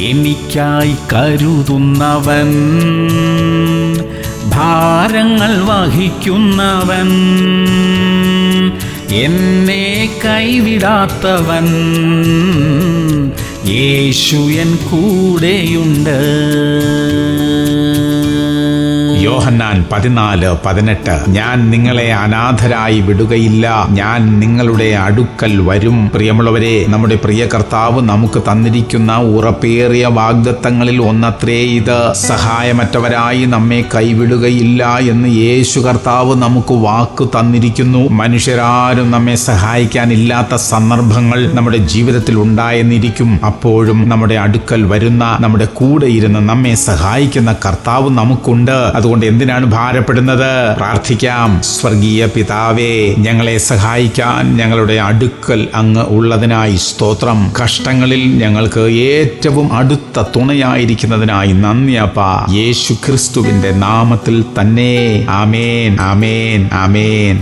എനിക്കായി കരുതുന്നവൻ, ഭാരങ്ങൾ വഹിക്കുന്നവൻ, എന്നെ കൈവിടാത്തവൻ, യേശു എൻ കൂടെയുണ്ട്. യോഹന്നാൻ 14:18. ഞാൻ നിങ്ങളെ അനാഥരായി വിടുകയില്ല, ഞാൻ നിങ്ങളുടെ അടുക്കൽ വരും. പ്രിയമുള്ളവരെ, നമ്മുടെ പ്രിയ കർത്താവ് നമുക്ക് തന്നിരിക്കുന്ന ഉറപ്പേറിയ വാഗ്ദത്തങ്ങളിൽ ഒന്നത്രേ ഇത്. സഹായമറ്റവരായി നമ്മെ കൈവിടുകയില്ല എന്ന് യേശു കർത്താവ് നമുക്ക് വാക്ക് തന്നിരിക്കുന്നു. മനുഷ്യരാരും നമ്മെ സഹായിക്കാനില്ലാത്ത സന്ദർഭങ്ങൾ നമ്മുടെ ജീവിതത്തിൽ ഉണ്ടായെന്നിരിക്കും. അപ്പോഴും നമ്മുടെ അടുക്കൽ വരുന്ന, നമ്മുടെ കൂടെ ഇരുന്ന് നമ്മെ സഹായിക്കുന്ന കർത്താവ് നമുക്കുണ്ട്. അതുകൊണ്ട് എന്തിനാണ് ഭാരപ്പെടുന്നത്? പ്രാർത്ഥിക്കാം. സ്വർഗീയ പിതാവേ, ഞങ്ങളെ സഹായിക്കാൻ ഞങ്ങളുടെ അടുക്കൽ അങ്ങ് ഉള്ളതിനായി സ്തോത്രം. കഷ്ടങ്ങളിൽ ഞങ്ങൾക്ക് ഏറ്റവും അടുത്ത തുണയായിരിക്കുന്നതിനായി നന്ദി അപ്പാ. യേശു ക്രിസ്തുവിന്റെ നാമത്തിൽ തന്നെ. ആമേൻ, ആമേൻ, ആമേൻ.